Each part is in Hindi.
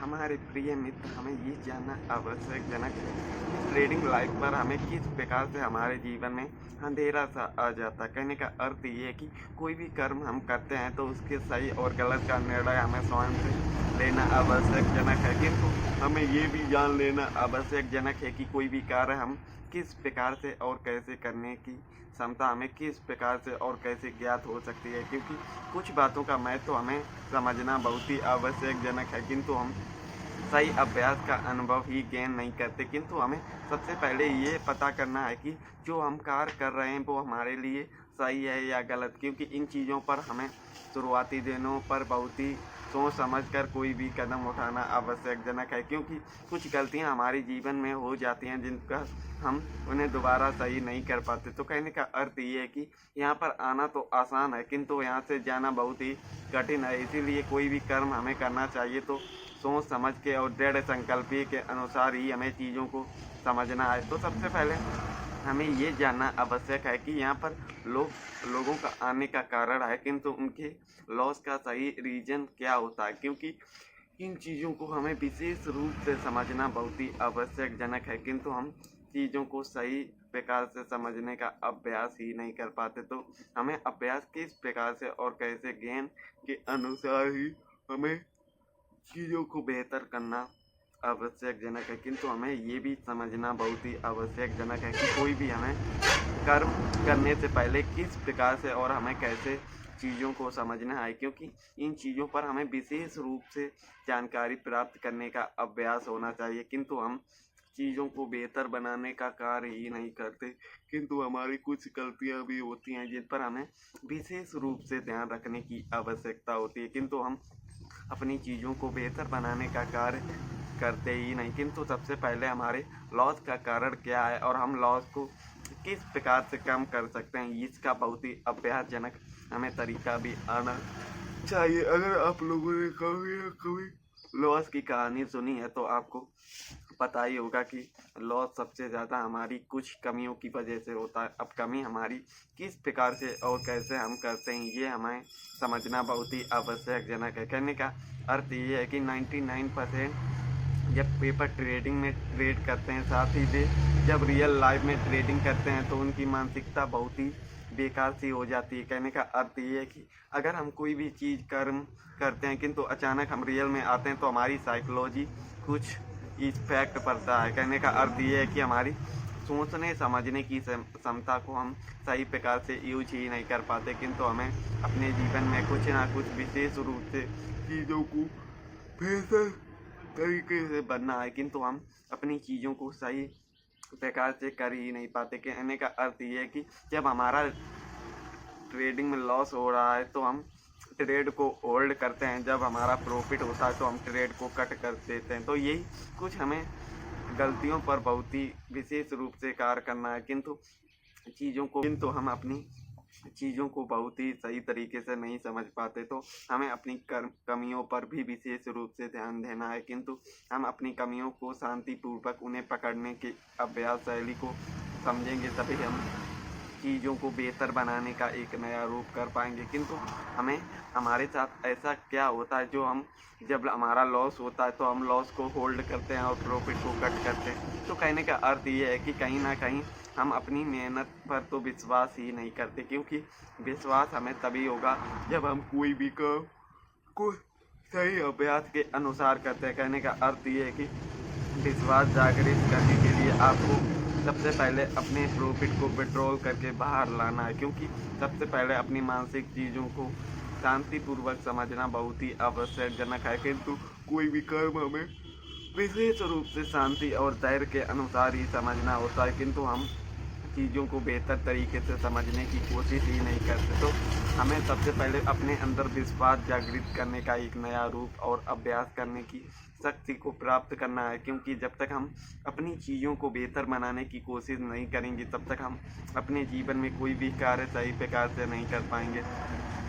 हमारे प्रिय मित्र, हमें ये जानना आवश्यकजनक है कि ट्रेडिंग लाइफ पर हमें किस प्रकार से हमारे जीवन में अंधेरा सा आ जाता है। कहने का अर्थ ये है कि कोई भी कर्म हम करते हैं तो उसके सही और गलत का निर्णय हमें स्वयं से लेना आवश्यकजनक है, किंतु हमें ये भी जान लेना आवश्यकजनक है कि कोई भी कार्य हम किस प्रकार से और कैसे करने की क्षमता हमें किस प्रकार से और कैसे ज्ञात हो सकती है, क्योंकि कुछ बातों का महत्व हमें समझना बहुत ही आवश्यकजनक है, किंतु हम सही अभ्यास का अनुभव ही गेन नहीं करते। किंतु हमें सबसे पहले ये पता करना है कि जो हम कार्य कर रहे हैं वो हमारे लिए सही है या गलत, क्योंकि इन चीज़ों पर हमें शुरुआती दिनों पर बहुत ही सोच समझ कर कोई भी कदम उठाना आवश्यकजनक है, क्योंकि कुछ गलतियां हमारे जीवन में हो जाती हैं जिनका हम उन्हें दोबारा सही नहीं कर पाते। तो कहने का अर्थ ये है कि यहाँ पर आना तो आसान है, किंतु यहाँ से जाना बहुत ही कठिन है। इसीलिए कोई भी कर्म हमें करना चाहिए तो सोच समझ के और दृढ़ संकल्प के अनुसार ही हमें चीज़ों को समझना है। तो सबसे पहले हमें ये जानना आवश्यक है कि यहाँ पर लोगों का आने का कारण है, किंतु उनके लॉस का सही रीजन क्या होता है, क्योंकि इन चीज़ों को हमें विशेष रूप से समझना बहुत ही आवश्यकजनक है, किंतु हम चीज़ों को सही प्रकार से समझने का अभ्यास ही नहीं कर पाते। तो हमें अभ्यास किस प्रकार से और कैसे ज्ञान के अनुसार ही हमें चीज़ों को बेहतर करना आवश्यकजनक है, किंतु हमें ये भी समझना बहुत ही आवश्यकजनक है कि कोई भी हमें कर्म करने से पहले किस प्रकार से और हमें कैसे चीज़ों को समझना है, क्योंकि इन चीज़ों पर हमें विशेष रूप से जानकारी प्राप्त करने का अभ्यास होना चाहिए। किंतु हम चीज़ों को बेहतर बनाने का कार्य ही नहीं करते, किंतु हमारी कुछ गलतियाँ भी होती हैं जिन पर हमें विशेष रूप से ध्यान रखने की आवश्यकता होती है, किंतु हम अपनी चीज़ों को बेहतर बनाने का कार्य करते ही नहीं। किंतु सबसे पहले हमारे लॉस का कारण क्या है और हम लॉस को किस प्रकार से कम कर सकते हैं, इसका बहुत ही अभ्यासजनक हमें तरीका भी आना चाहिए। अगर आप लोगों ने कभी ना कभी लॉस की कहानी सुनी है तो आपको पता ही होगा कि लॉस सबसे ज़्यादा हमारी कुछ कमियों की वजह से होता है। अब कमी हमारी किस प्रकार से और कैसे हम करते हैं ये हमें समझना बहुत ही आवश्यकजनक है। कहने का अर्थ ये है कि 99% जब पेपर ट्रेडिंग में ट्रेड करते हैं, साथ ही वे जब रियल लाइफ में ट्रेडिंग करते हैं तो उनकी मानसिकता बहुत ही बेकार सी हो जाती है। कहने का अर्थ ये है कि अगर हम कोई भी चीज़ कर्म करते हैं किंतु अचानक हम रियल में आते हैं तो हमारी साइकोलॉजी कुछ इफेक्ट पड़ता है। कहने का अर्थ ये है कि हमारी सोचने समझने की क्षमता को हम सही प्रकार से यूज ही नहीं कर पाते, किंतु हमें अपने जीवन में कुछ ना कुछ विशेष रूप से चीज़ों को बेहतर तरीके से बनना है, किंतु हम अपनी चीज़ों को सही प्रकार से कर ही नहीं पाते। कहने का अर्थ ये है कि जब हमारा ट्रेडिंग में लॉस हो रहा है तो हम ट्रेड को होल्ड करते हैं, जब हमारा प्रॉफिट होता है तो हम ट्रेड को कट कर देते हैं। तो यही कुछ हमें गलतियों पर बहुत ही विशेष रूप से कार्य करना है, किंतु हम अपनी चीज़ों को बहुत ही सही तरीके से नहीं समझ पाते। तो हमें अपनी कमियों पर भी विशेष रूप से ध्यान देना है, किंतु हम अपनी कमियों को शांतिपूर्वक उन्हें पकड़ने के अभ्यास शैली को समझेंगे तभी हम चीज़ों को बेहतर बनाने का एक नया रूप कर पाएंगे। किंतु हमें हमारे साथ ऐसा क्या होता है, जो हम जब हमारा लॉस होता है तो हम लॉस को होल्ड करते हैं और प्रॉफिट को कट करते हैं। तो कहने का अर्थ ये है कि कहीं ना कहीं हम अपनी मेहनत पर तो विश्वास ही नहीं करते, क्योंकि विश्वास हमें तभी होगा जब हम कोई भी काम को सही अभ्यास के अनुसार करते हैं। कहने का अर्थ ये है कि विश्वास जागृत करने के लिए आपको सबसे पहले अपने प्रॉफिट को विड्रॉल करके बाहर लाना है, क्योंकि सबसे पहले अपनी मानसिक चीज़ों को शांतिपूर्वक समझना बहुत ही आवश्यकजनक है, किंतु कोई भी कर्म हमें विशेष रूप से शांति और धैर्य के अनुसार ही समझना होता है, किंतु हम चीज़ों को बेहतर तरीके से समझने की कोशिश ही नहीं करते। तो हमें सबसे पहले अपने अंदर विश्वास जागृत करने का एक नया रूप और अभ्यास करने की शक्ति को प्राप्त करना है, क्योंकि जब तक हम अपनी चीज़ों को बेहतर बनाने की कोशिश नहीं करेंगे तब तक हम अपने जीवन में कोई भी कार्य सही प्रकार से नहीं कर पाएंगे।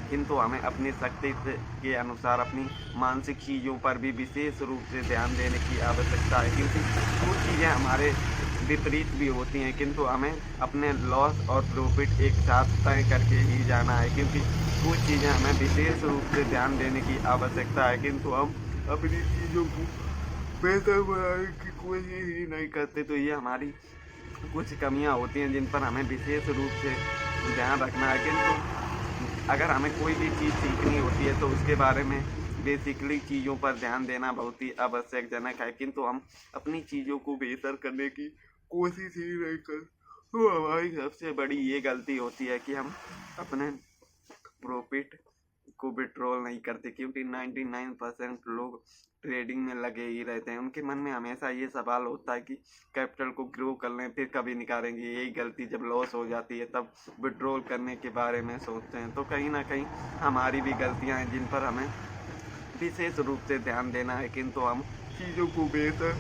किंतु हमें अपनी शक्ति के अनुसार अपनी मानसिक चीज़ों पर भी विशेष रूप से ध्यान देने की आवश्यकता है, क्योंकि कुछ चीज़ें हमारे विपरीत भी होती हैं, किंतु हमें अपने लॉस और प्रॉफिट एक साथ तय करके ही जाना है, क्योंकि कुछ चीज़ें हमें विशेष रूप से ध्यान देने की आवश्यकता है, किंतु हम अपनी चीज़ों को बेहतर बनाने की कोशिश ही नहीं करते, तो ये हमारी कुछ कमियां होती हैं जिन पर हमें विशेष रूप से ध्यान रखना है। किंतु अगर हमें कोई भी चीज़ सीखनी होती है तो उसके बारे में बेसिकली चीज़ों पर ध्यान देना बहुत ही आवश्यकजनक है, किंतु हम अपनी चीज़ों को बेहतर करने की कोशिश ही नहीं कर, तो हमारी सबसे बड़ी ये गलती होती है कि हम अपने प्रॉफिट को विड्रॉल नहीं करते, क्योंकि 99% लोग ट्रेडिंग में लगे ही रहते हैं। उनके मन में हमेशा ये सवाल होता है कि कैपिटल को ग्रो कर लें फिर कभी निकालेंगे। यही गलती जब लॉस हो जाती है तब विड्रॉल करने के बारे में सोचते हैं। तो कहीं ना कहीं हमारी भी गलतियां हैं जिन पर हमें विशेष रूप से ध्यान देना है, किंतु हम चीज़ों को बेहतर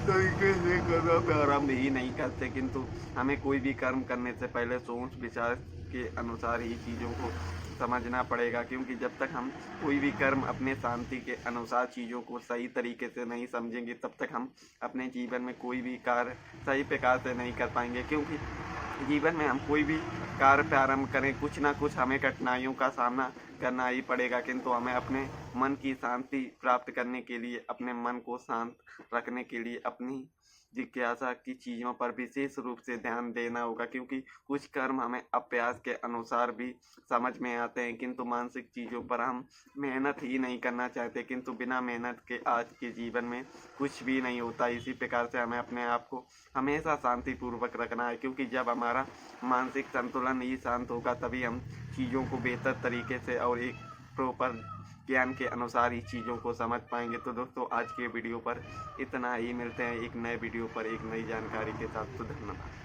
तरीके से करना प्रारंभ ही नहीं करते। किंतु हमें कोई भी कर्म करने से पहले सोच विचार के अनुसार ही चीज़ों को समझना पड़ेगा, क्योंकि जब तक हम कोई भी कर्म अपने शांति के अनुसार चीज़ों को सही तरीके से नहीं समझेंगे तब तक हम अपने जीवन में कोई भी कार्य सही प्रकार से नहीं कर पाएंगे। क्योंकि जीवन में हम कोई भी कार्य प्रारंभ करें, कुछ ना कुछ हमें कठिनाइयों का सामना करना ही पड़ेगा, किंतु हमें अपने मन की शांति प्राप्त करने के लिए, अपने मन को शांत रखने के लिए अपनी जिज्ञासा की चीज़ों पर विशेष रूप से ध्यान देना होगा। क्योंकि कुछ कर्म हमें अभ्यास के अनुसार भी समझ में आते हैं, किंतु मानसिक चीज़ों पर हम मेहनत ही नहीं करना चाहते, किंतु बिना मेहनत के आज के जीवन में कुछ भी नहीं होता। इसी प्रकार से हमें अपने आप को हमेशा शांतिपूर्वक रखना है, क्योंकि जब हमारा मानसिक संतुलन ही शांत होगा तभी हम चीज़ों को बेहतर तरीके से और एक प्रॉपर ज्ञान के अनुसार ही चीज़ों को समझ पाएंगे। तो दोस्तों आज के वीडियो पर इतना ही, मिलते हैं एक नए वीडियो पर एक नई जानकारी के साथ। तो धन्यवाद।